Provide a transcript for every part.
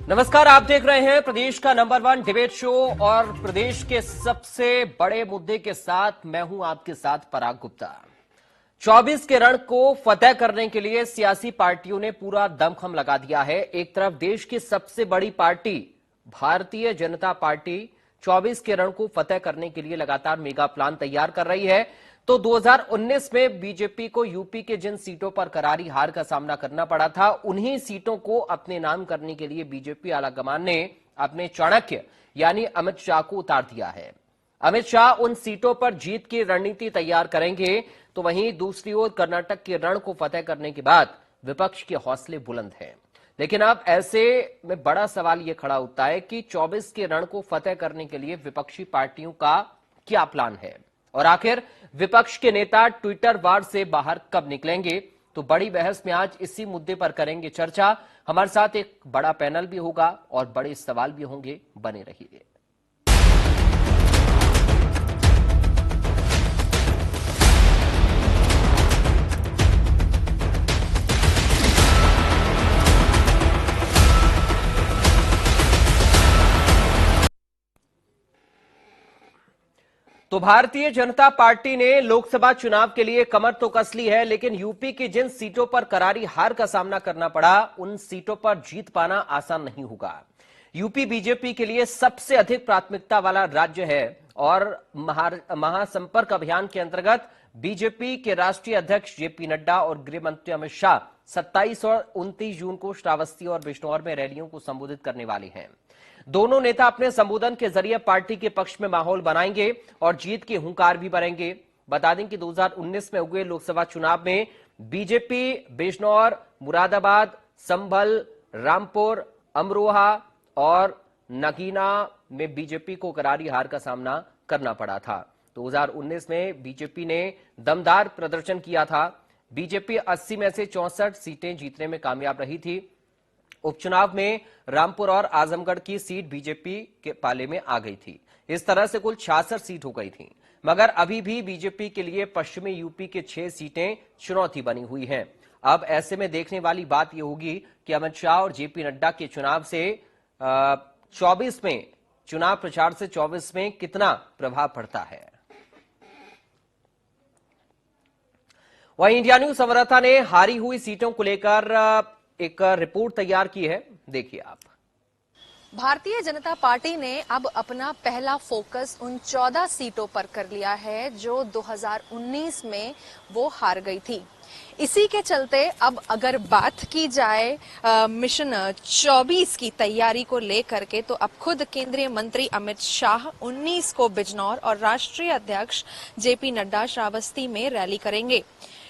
नमस्कार, आप देख रहे हैं प्रदेश का नंबर 1 डिबेट शो और प्रदेश के सबसे बड़े मुद्दे के साथ मैं हूं आपके साथ पराग गुप्ता। 24 के रण को फतेह करने के लिए सियासी पार्टियों ने पूरा दमखम लगा दिया है। एक तरफ देश की सबसे बड़ी पार्टी भारतीय जनता पार्टी 24 के रण को फतेह करने के लिए लगातार मेगा प्लान तैयार कर रही है। तो 2019 में बीजेपी को यूपी के जिन सीटों पर करारी हार का सामना करना पड़ा था, उन्हीं सीटों को अपने नाम करने के लिए बीजेपी आलाकमान ने अपने चाणक्य यानी अमित शाह को उतार दिया है। अमित शाह उन सीटों पर जीत की रणनीति तैयार करेंगे। तो वहीं दूसरी ओर कर्नाटक के रण को फतेह करने के बाद विपक्ष के हौसले बुलंद हैं। लेकिन अब ऐसे में बड़ा सवाल यह खड़ा होता है कि 24 के रण को फतेह करने के लिए विपक्षी पार्टियों का क्या प्लान है और आखिर विपक्ष के नेता ट्विटर वार से बाहर कब निकलेंगे। तो बड़ी बहस में आज इसी मुद्दे पर करेंगे चर्चा। हमारे साथ एक बड़ा पैनल भी होगा और बड़े सवाल भी होंगे, बने रहिए। तो भारतीय जनता पार्टी ने लोकसभा चुनाव के लिए कमर तो कस ली है, लेकिन यूपी की जिन सीटों पर करारी हार का सामना करना पड़ा, उन सीटों पर जीत पाना आसान नहीं होगा। यूपी बीजेपी के लिए सबसे अधिक प्राथमिकता वाला राज्य है और महासंपर्क अभियान के अंतर्गत बीजेपी के राष्ट्रीय अध्यक्ष जेपी नड्डा और गृह मंत्री अमित शाह 27 और 29 जून को श्रावस्ती और बिजनौर में रैलियों को संबोधित करने वाले हैं। दोनों नेता अपने संबोधन के जरिए पार्टी के पक्ष में माहौल बनाएंगे और जीत की हुंकार भी भरेंगे। बता दें कि 2019 में हुए लोकसभा चुनाव में बीजेपी बिजनौर, मुरादाबाद, संभल, रामपुर, अमरोहा और नगीना में बीजेपी को करारी हार का सामना करना पड़ा था। 2019 में बीजेपी ने दमदार प्रदर्शन किया था। बीजेपी 80 में से 64 सीटें जीतने में कामयाब रही थी। उपचुनाव में रामपुर और आजमगढ़ की सीट बीजेपी के पाले में आ गई थी। इस तरह से कुल 66 सीट हो गई थी। मगर अभी भी बीजेपी के लिए पश्चिमी यूपी के 6 सीटें चुनौती बनी हुई हैं। अब ऐसे में देखने वाली बात यह होगी कि अमित शाह और जेपी नड्डा के चुनाव से 24 में चुनाव प्रचार से 24 में कितना प्रभाव पड़ता है। वहीं इंडिया न्यूज संवाददाता ने हारी हुई सीटों को लेकर एक रिपोर्ट तैयार की है, देखिए आप। भारतीय जनता पार्टी ने अब अपना पहला फोकस उन 14 सीटों पर कर लिया है जो 2019 में वो हार गई थी। इसी के चलते अब अगर बात की जाए मिशन 24 की तैयारी को लेकर के, तो अब खुद केंद्रीय मंत्री अमित शाह 19 को बिजनौर और राष्ट्रीय अध्यक्ष जेपी नड्डा श्रावस्ती में रैली करेंगे।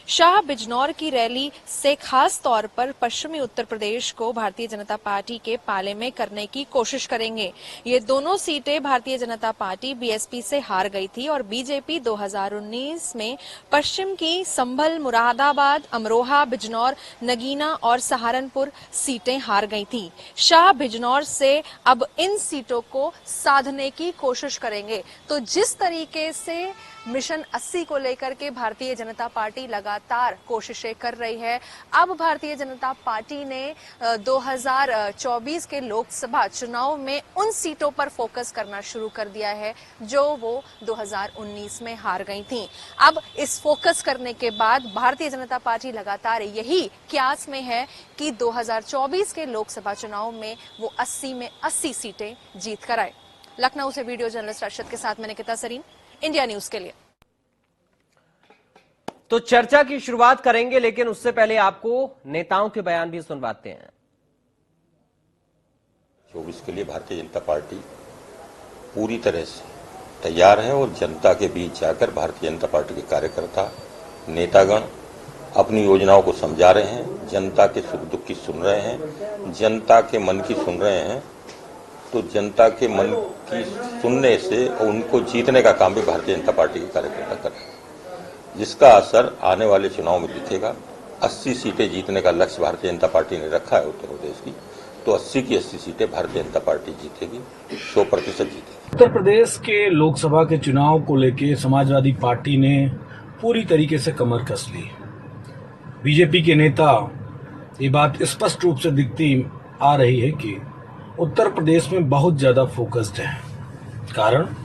शाह बिजनौर की रैली से खास तौर पर पश्चिमी उत्तर प्रदेश को भारतीय जनता पार्टी के पाले में करने की कोशिश करेंगे। ये दोनों सीटें भारतीय जनता पार्टी बीएसपी से हार गई थी और बीजेपी 2019 में पश्चिम की संभल, मुरादाबाद, अमरोहा, बिजनौर, नगीना और सहारनपुर सीटें हार गई थी। शाह बिजनौर से अब इन सीटों को साधने की कोशिश करेंगे। तो जिस तरीके से मिशन 80 को लेकर के भारतीय जनता पार्टी लगातार कोशिशें कर रही है, अब भारतीय जनता पार्टी ने 2024 के लोकसभा चुनाव में उन सीटों पर फोकस करना शुरू कर दिया है जो वो 2019 में हार गई थीं। अब इस फोकस करने के बाद भारतीय जनता पार्टी लगातार यही क्यास में है कि 2024 के लोकसभा चुनाव में वो 80 में 80 सीटें जीत कर आए। लखनऊ से वीडियो जर्नलिस्ट अर्शद के साथ मैं निकिता सरीन, इंडिया न्यूज के लिए। तो चर्चा की शुरुआत करेंगे, लेकिन उससे पहले आपको नेताओं के बयान भी सुनवाते हैं। 24 के लिए भारतीय जनता पार्टी पूरी तरह से तैयार है और जनता के बीच जाकर भारतीय जनता पार्टी के कार्यकर्ता, नेतागण अपनी योजनाओं को समझा रहे हैं, जनता के सुख दुख की सुन रहे हैं, जनता के मन की सुन रहे हैं। तो जनता के मन की सुनने से और उनको जीतने का काम भी भारतीय जनता पार्टी के कार्यकर्ता कर रहे हैं, जिसका असर आने वाले चुनाव में दिखेगा। 80 सीटें जीतने का लक्ष्य भारतीय जनता पार्टी ने रखा है उत्तर प्रदेश की, तो 80 की 80 सीटें भारतीय जनता पार्टी जीतेगी, 100% जीतेगी। उत्तर प्रदेश के लोकसभा के चुनाव को लेकर समाजवादी पार्टी ने पूरी तरीके से कमर कस ली। बीजेपी के नेता, ये बात स्पष्ट रूप से दिखती आ रही है कि उत्तर प्रदेश में बहुत ज्यादा फोकस्ड है। कारण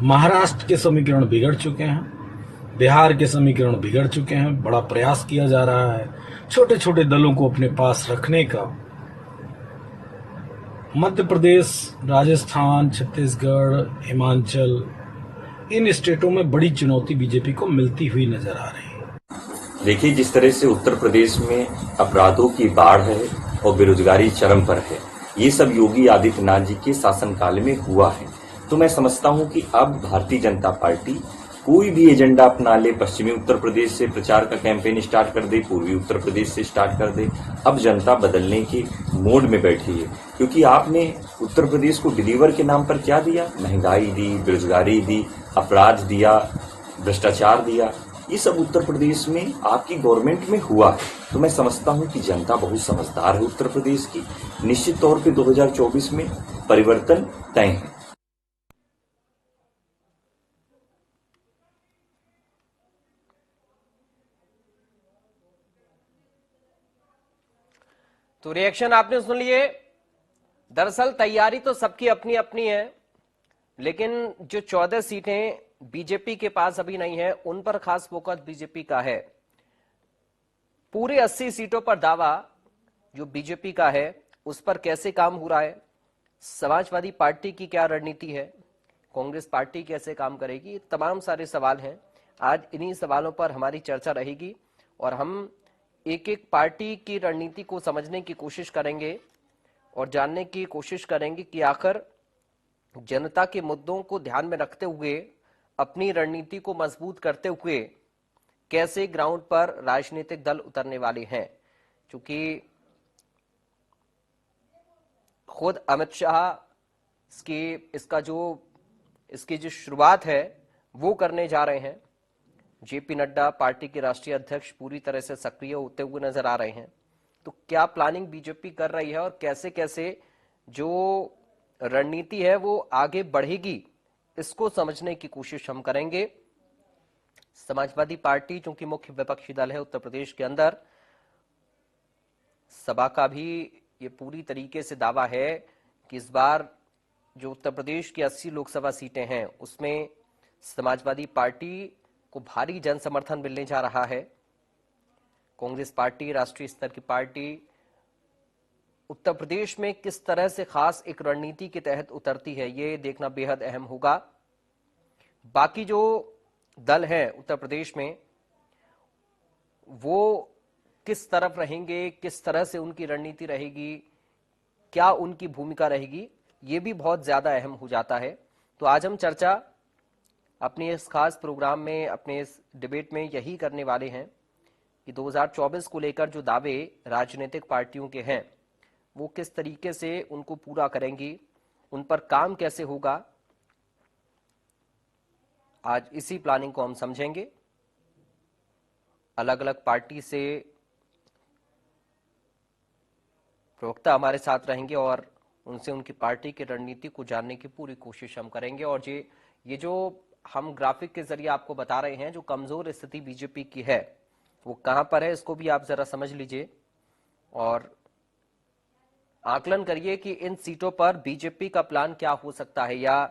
महाराष्ट्र के समीकरण बिगड़ चुके हैं, बिहार के समीकरण बिगड़ चुके हैं, बड़ा प्रयास किया जा रहा है छोटे छोटे दलों को अपने पास रखने का। मध्य प्रदेश, राजस्थान, छत्तीसगढ़, हिमाचल, इन स्टेटों में बड़ी चुनौती बीजेपी को मिलती हुई नजर आ रही है। देखिए, जिस तरह से उत्तर प्रदेश में अपराधों की बाढ़ है और बेरोजगारी चरम पर है, ये सब योगी आदित्यनाथ जी के शासनकाल में हुआ है। तो मैं समझता हूं कि अब भारतीय जनता पार्टी कोई भी एजेंडा अपना ले, पश्चिमी उत्तर प्रदेश से प्रचार का कैंपेन स्टार्ट कर दे, पूर्वी उत्तर प्रदेश से स्टार्ट कर दे, अब जनता बदलने के मोड में बैठी है। क्योंकि आपने उत्तर प्रदेश को डिलीवर के नाम पर क्या दिया? महंगाई दी, बेरोजगारी दी, अपराध दिया, भ्रष्टाचार दिया। ये सब उत्तर प्रदेश में आपकी गवर्नमेंट में हुआ है। तो मैं समझता हूं कि जनता बहुत समझदार है उत्तर प्रदेश की। निश्चित तौर पे 2024 में परिवर्तन तय है। तो रिएक्शन आपने सुन लिए। दरअसल तैयारी तो सबकी अपनी अपनी है, लेकिन जो 14 सीटें बीजेपी के पास अभी नहीं है, उन पर खास फोकस बीजेपी का है। पूरे 80 सीटों पर दावा जो बीजेपी का है, उस पर कैसे काम हो रहा है, समाजवादी पार्टी की क्या रणनीति है, कांग्रेस पार्टी कैसे काम करेगी, तमाम सारे सवाल हैं। आज इन्हीं सवालों पर हमारी चर्चा रहेगी और हम एक एक पार्टी की रणनीति को समझने की कोशिश करेंगे और जानने की कोशिश करेंगे कि आखिर जनता के मुद्दों को ध्यान में रखते हुए, अपनी रणनीति को मजबूत करते हुए कैसे ग्राउंड पर राजनीतिक दल उतरने वाले हैं। क्योंकि खुद अमित शाह इसकी जो शुरुआत है वो करने जा रहे हैं। जेपी नड्डा पार्टी के राष्ट्रीय अध्यक्ष पूरी तरह से सक्रिय होते हुए नजर आ रहे हैं। तो क्या प्लानिंग बीजेपी कर रही है और कैसे कैसे जो रणनीति है वो आगे बढ़ेगी, इसको समझने की कोशिश हम करेंगे। समाजवादी पार्टी चूंकि मुख्य विपक्षी दल है उत्तर प्रदेश के अंदर, सभा का भी ये पूरी तरीके से दावा है कि इस बार जो उत्तर प्रदेश की 80 लोकसभा सीटें हैं उसमें समाजवादी पार्टी को भारी जन समर्थन मिलने जा रहा है। कांग्रेस पार्टी, राष्ट्रीय स्तर की पार्टी, उत्तर प्रदेश में किस तरह से खास एक रणनीति के तहत उतरती है, ये देखना बेहद अहम होगा। बाकी जो दल हैं उत्तर प्रदेश में, वो किस तरफ रहेंगे, किस तरह से उनकी रणनीति रहेगी, क्या उनकी भूमिका रहेगी, ये भी बहुत ज्यादा अहम हो जाता है। तो आज हम चर्चा अपने इस खास प्रोग्राम में, अपने इस डिबेट में यही करने वाले हैं कि 2024 को लेकर जो दावे राजनीतिक पार्टियों के हैं वो किस तरीके से उनको पूरा करेंगी, उन पर काम कैसे होगा। आज इसी प्लानिंग को हम समझेंगे। अलग अलग पार्टी से प्रवक्ता हमारे साथ रहेंगे और उनसे उनकी पार्टी की रणनीति को जानने की पूरी कोशिश हम करेंगे। और ये जो हम ग्राफिक के जरिए आपको बता रहे हैं, जो कमजोर स्थिति बीजेपी की है वो कहां पर है, इसको भी आप जरा समझ लीजिए और आकलन करिए कि इन सीटों पर बीजेपी का प्लान क्या हो सकता है या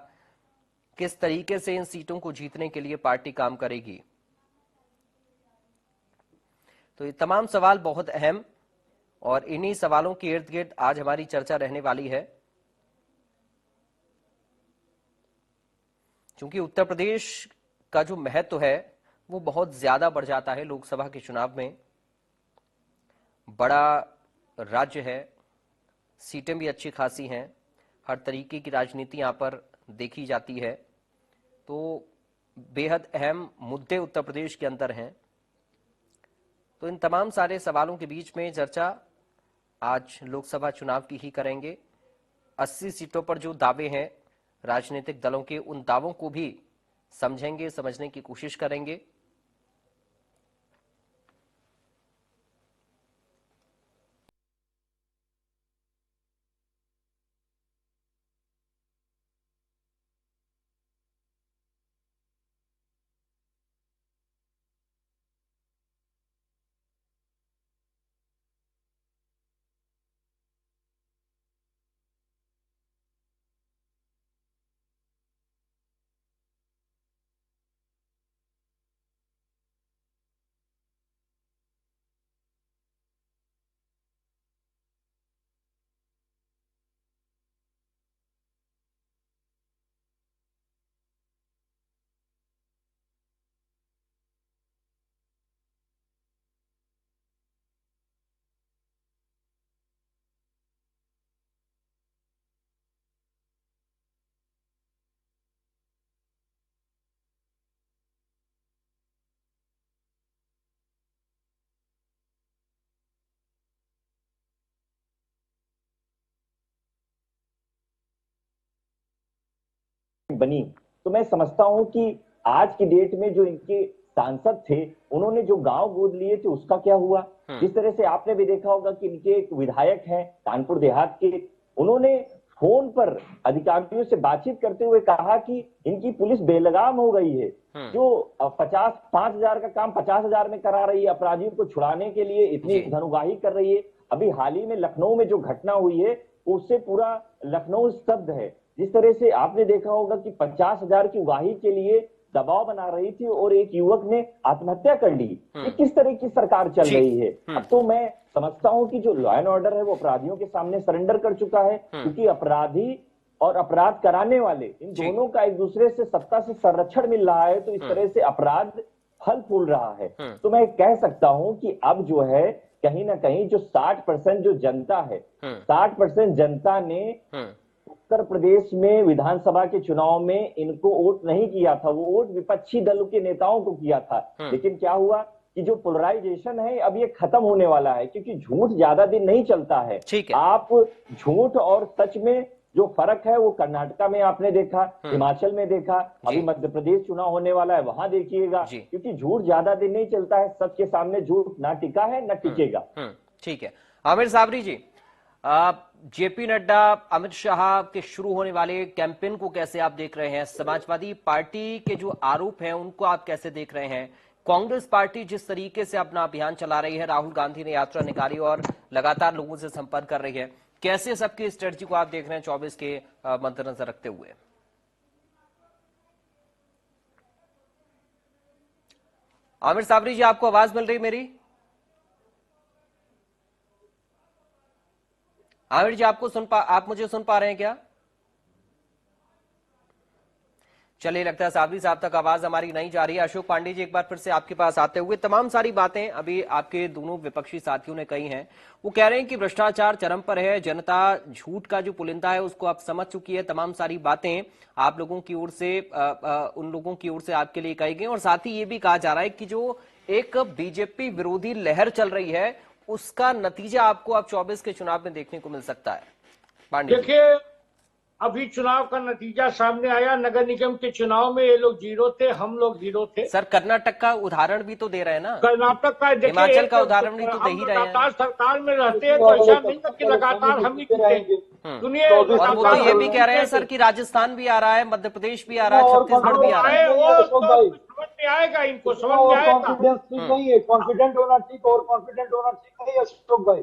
किस तरीके से इन सीटों को जीतने के लिए पार्टी काम करेगी। तो ये तमाम सवाल बहुत अहम और इन्हीं सवालों के इर्द गिर्द आज हमारी चर्चा रहने वाली है। क्योंकि उत्तर प्रदेश का जो महत्व है वो बहुत ज्यादा बढ़ जाता है लोकसभा के चुनाव में। बड़ा राज्य है, सीटें भी अच्छी खासी हैं, हर तरीके की राजनीति यहां पर देखी जाती है। तो बेहद अहम मुद्दे उत्तर प्रदेश के अंदर हैं। तो इन तमाम सारे सवालों के बीच में चर्चा आज लोकसभा चुनाव की ही करेंगे। 80 सीटों पर जो दावे हैं राजनीतिक दलों के, उन दावों को भी समझेंगे, समझने की कोशिश करेंगे। बनी। तो मैं समझता हूं कि आज की डेट में जो इनके सांसद थे, उन्होंने जो गांव गोद लिए थे उसका क्या हुआ। जिस तरह से आपने भी देखा होगा कि इनके एक विधायक हैं कानपुर देहात के, उन्होंने फोन पर अधिकारियों से बातचीत करते हुए कहा कि इनकी पुलिस बेलगाम हो गई है, जो 5,000 का काम 50,000 में करा रही है, अपराधियों को छुड़ाने के लिए इतनी धनुगाही कर रही है। अभी हाल ही में लखनऊ में जो घटना हुई है उससे पूरा लखनऊ स्तब्ध है। जिस तरह से आपने देखा होगा कि 50,000 की उगाही के लिए दबाव बना रही थी और एक युवक ने आत्महत्या कर ली। ये किस तरह की सरकार चल रही है। अब तो मैं समझता हूं कि जो लॉ एंड ऑर्डर है वो अपराधियों के सामने सरेंडर कर चुका है, क्योंकि अपराधी और अपराध कराने वाले इन दोनों का एक दूसरे से सत्ता से संरक्षण मिल रहा है। तो इस तरह से अपराध फल फूल रहा है। तो मैं कह सकता हूं कि अब जो है कहीं ना कहीं जो 60% जो जनता है, 60% जनता ने उत्तर प्रदेश में विधानसभा के चुनाव में इनको वोट नहीं किया था, वो वोट विपक्षी दलों के नेताओं को किया था। लेकिन क्या हुआ कि जो पोलराइजेशन है अब ये खत्म होने वाला है, क्योंकि झूठ ज्यादा दिन नहीं चलता है। आप झूठ और सच में जो फर्क है वो कर्नाटका में आपने देखा, हिमाचल में देखा, अभी मध्य प्रदेश चुनाव होने वाला है वहां देखिएगा, क्योंकि झूठ ज्यादा दिन नहीं चलता है। सच के सामने झूठ ना टिका है ना टिकेगा। ठीक है। आमिर साबरी जी, जेपी नड्डा, अमित शाह के शुरू होने वाले कैंपेन को कैसे आप देख रहे हैं? समाजवादी पार्टी के जो आरोप हैं उनको आप कैसे देख रहे हैं? कांग्रेस पार्टी जिस तरीके से अपना अभियान चला रही है, राहुल गांधी ने यात्रा निकाली और लगातार लोगों से संपर्क कर रही है, कैसे सबकी स्ट्रेटजी को आप देख रहे हैं 24 के मद्देनजर रखते हुए? आमिर साबरी जी, आपको आवाज मिल रही मेरी? आमिर जी, आप मुझे सुन पा रहे हैं क्या? चलिए, लगता है साबरी साहब तक आवाज हमारी नहीं जा रही है। अशोक पांडे जी, एक बार फिर से आपके पास आते हुए, तमाम सारी बातें अभी आपके दोनों विपक्षी साथियों ने कही हैं। वो कह रहे हैं कि भ्रष्टाचार चरम पर है, जनता झूठ का जो पुलिंदा है उसको आप समझ चुकी है। तमाम सारी बातें आप लोगों की ओर से उन लोगों की ओर से आपके लिए कही गई, और साथ ही ये भी कहा जा रहा है कि जो एक बीजेपी विरोधी लहर चल रही है उसका नतीजा आपको अब 24 के चुनाव में देखने को मिल सकता है। पांडे, देखिए, अभी चुनाव का नतीजा सामने आया। नगर निगम के चुनाव में ये लोग जीरो थे, हम लोग जीरो थे। सर, कर्नाटक का उदाहरण भी तो दे रहे हैं ना, कर्नाटक का, हिमाचल का उदाहरण भी तो दे ही रहे हैं। लगातार सरकार में रहते हैं तो ऐसा नहीं है कि लगातार हम ही जीतेंगे। सुनिए, और वो तो ये भी कह रहे हैं सर कि राजस्थान भी आ रहा है, मध्य प्रदेश भी आ रहा है, छत्तीसगढ़ भी आ रहा है। वो समझ में आएगा, इनको समझ में आएगा। नहीं है, कॉन्फिडेंट होना ठीक और कॉन्फिडेंट होना ठीक नहीं है अशोक भाई।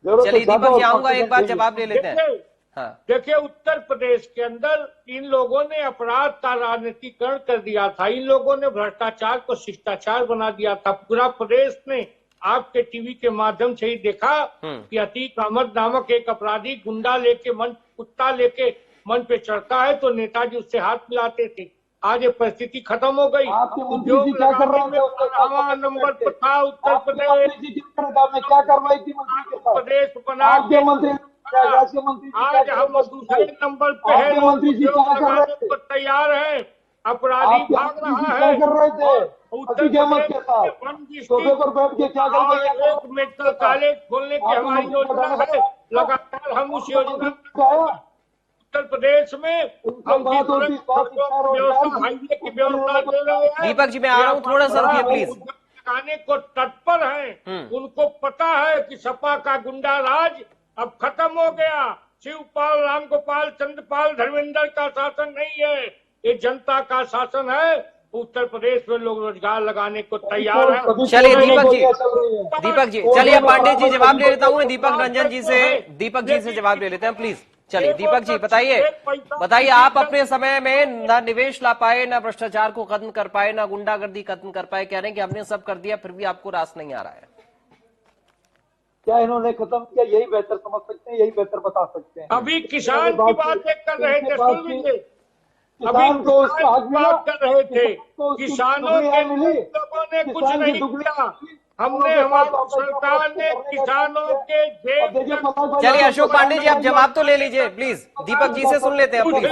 चलिए दीपक जी, आऊंगा, एक बार जवाब ले लेते हैं। देखिए, उत्तर प्रदेश के अंदर इन लोगों ने अपराध का राजनीतिकरण कर दिया था। इन लोगों ने भ्रष्टाचार को शिष्टाचार बना दिया था। पूरा प्रदेश ने आपके टीवी के माध्यम से ही देखा कि अतीक अहमद नामक एक अपराधी गुंडा लेके कुत्ता लेके मंच पे चढ़ता है तो नेताजी उससे हाथ मिलाते थे। आज ये परिस्थिति खत्म हो गई। जो क्या कर रहे थे नंबर पर था उत्तर प्रदेश, क्या कार्रवाई की मंत्री के साथ? प्रदेश बना के मंत्री आज हम दूसरे नंबर पे है, लोग तैयार है, अपराधी भाग रहा है। उत्तर प्रदेश मेडिकल कॉलेज खोलने की हमारी योजना है, लगातार हम उस योजना उत्तर प्रदेश में हम हाईवे की व्यवस्था दे रहे हैं। दीपक जी, मैं आ रहा हूँ, थोड़ा सा रुकिए प्लीज। लगाने को तत्पर है, उनको पता है कि सपा का गुंडा राज अब खत्म हो गया। शिवपाल, रामगोपाल, चंद्रपाल, धर्मेंद्र का शासन नहीं है, ये जनता का शासन है। उत्तर प्रदेश में लोग रोजगार लगाने को तैयार है। चलिए दीपक जी, चलिए पांडे जी जवाब ले लेता हूँ। दीपक रंजन जी से जवाब ले लेते हैं प्लीज। चलिए दीपक जी, बताइए आप अपने समय में ना निवेश ला पाए, ना भ्रष्टाचार को खत्म कर पाए, ना गुंडागर्दी खत्म कर पाए, कह रहे हैं कि हमने सब कर दिया फिर भी आपको रास नहीं आ रहा है। क्या इन्होंने खत्म किया? यही बेहतर समझ सकते हैं, यही बेहतर बता सकते हैं। अभी किसान की बात कर रहे थे, सुन लीजिए। किसान को उसका हक मिला, बात कर रहे थे, किसानों के लोगों ने कुछ नहीं किया। हमने, हमारी सरकार ने किसानों के जेब। चलिए अशोक पांडे जी, आप जवाब तो ले लीजिए प्लीज। दीपक जी से सुन लेते हैं प्लीज।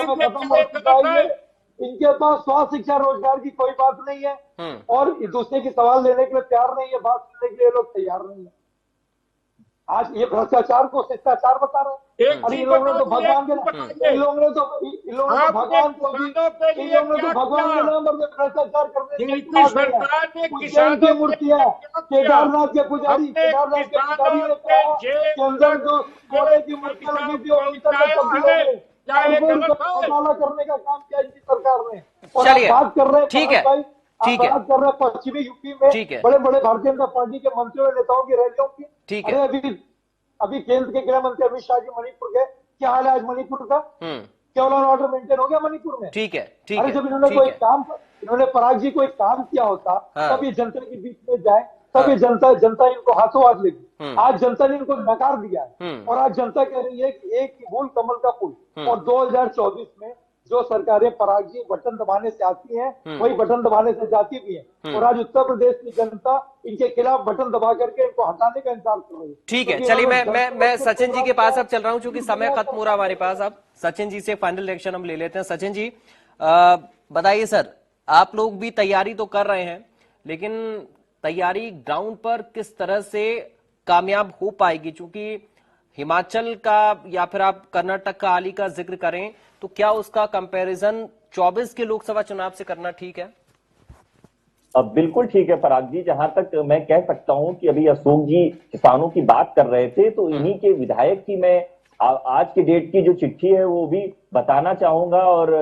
इनके पास स्वास्थ्य, शिक्षा, रोजगार की कोई बात नहीं है और दूसरे की सवाल लेने के लिए तैयार नहीं है, बात सुनने के लिए लोग तैयार नहीं है। आज ये भ्रष्टाचार को शिष्टाचार बता रहे हैं। एक अरे चीज इन लोगों ने तो बताइए, भगवान के बताइए। इन लोगों ने तो भगवान को भी इन लोगों ने तो भगवान के नाम पर भ्रष्टाचार करने नीति सरकार ने उज्जैन किसानों की मूर्तियां केदारनाथ के पुजारी अपने केदारनाथ के पुजारी ने किसानों कहा के कि अंदर जो सोने की मूर्तियां लगी थी वो मीटर में तब्दील हो गई। क्या ये गलत है? घोटाला करने का काम किया इनकी सरकार ने। और चलिए, आप बात कर रहे हैं ठीक है, भाई, ठीक आप है, बात कर रहे हैं पश्चिमी यूपी में ठीक है, बड़े बड़े भारतीय जनता पार्टी के मंत्रियों और नेताओं की रैलियों की। ठीक है। अरे अभी केंद्र के गृह मंत्री अमित शाह जी मणिपुर गए, क्या हाल है आज मणिपुर का? क्या लॉ एंड ऑर्डर मेंटेन हो गया मणिपुर में? ठीक है, ठीक अरे है, जब इन्होंने ठीक कोई है। काम इन्होंने पराग जी कोई काम किया होता हाँ। तब ये जनता के बीच में जाए, तब हाँ। ये जनता इनको हाथों हाथ लेगी। आज जनता ने इनको नकार दिया है और आज जनता कह रही है कि एक फूल कमल का फूल। और 2024 में जो सरकारें पराग जी बटन दबाने से आती हैं वही बटन दबाने से जाती भी हैं। और आज उत्तर प्रदेश की जनता इनके खिलाफ बटन दबा करके इनको हटाने का इंतजार कर रही है। ठीक है, क्योंकि चलिए इन्होंने मैं सचिन जी के पास अब चल रहा हूं, क्योंकि समय खत्म हो रहा हमारे पास। अब सचिन जी से फाइनल रिएक्शन हम ले लेते हैं। सचिन जी बताइए सर, आप लोग भी तैयारी तो कर रहे हैं, लेकिन तैयारी ग्राउंड पर किस तरह से कामयाब हो पाएगी? क्योंकि हिमाचल का या फिर आप कर्नाटक का हाल ही का जिक्र करें तो क्या उसका कंपैरिजन 24 के लोकसभा चुनाव से करना ठीक है? अब बिल्कुल ठीक है पराग जी। जहां तक मैं कह सकता हूं कि अभी अशोक जी किसानों की बात कर रहे थे तो इन्हीं के विधायक की मैं आज की डेट की जो चिट्ठी है वो भी बताना चाहूंगा। और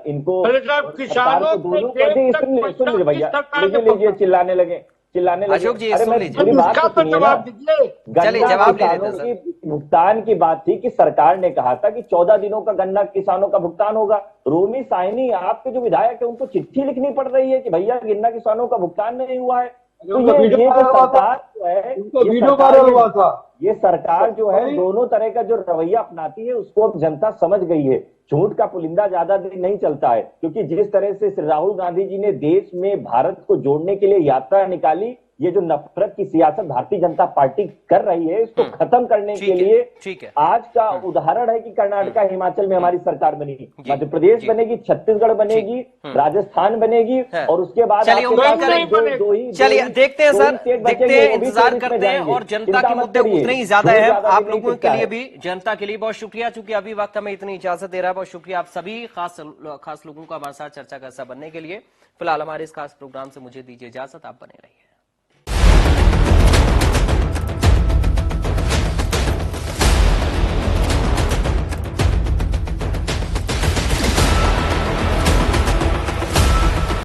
इनको किसानों दोनों सुन लीजिए भैया, लीजिए चिल्लाने लगे। अशोक जी अरे सुन मैं लीजिए, पूरी बात तो सुनिए ना। चलिए गन्ना जवाब ले किसानों लेते की हैं। भुगतान की बात थी कि सरकार ने कहा था कि 14 दिनों का गन्ना किसानों का भुगतान होगा। रोमी साइनी आपके जो विधायक है उनको चिट्ठी लिखनी पड़ रही है कि भैया गन्ना किसानों का भुगतान नहीं हुआ है। तो ये जो सरकार जो है वीडियो वायरल हुआ था। ये सरकार जो है दोनों तरह का जो रवैया अपनाती है उसको अब जनता समझ गई है। झूठ का पुलिंदा ज्यादा दिन नहीं चलता है, क्योंकि जिस तरह से श्री राहुल गांधी जी ने देश में भारत को जोड़ने के लिए यात्रा निकाली, ये जो नफरत की सियासत भारतीय जनता पार्टी कर रही है इसको खत्म करने के लिए ठीक है। आज का उदाहरण है कि कर्नाटक हिमाचल में हमारी सरकार बनेगी, मध्य प्रदेश बनेगी, छत्तीसगढ़ बनेगी, राजस्थान बनेगी और उसके बाद चलिए देखते हैं सर, देखते हैं, इंतजार करते हैं। और जनता के मुद्दे उतने ही ज्यादा है आप लोगों के लिए भी, जनता के लिए। बहुत शुक्रिया, चूंकि अभी वक्त हमें इतनी इजाजत दे रहा है। बहुत शुक्रिया आप सभी खास लोगों का हमारे साथ चर्चा का हिस्सा बनने के लिए। फिलहाल हमारे इस खास प्रोग्राम से मुझे दीजिए इजाजत, आप बने रहिए।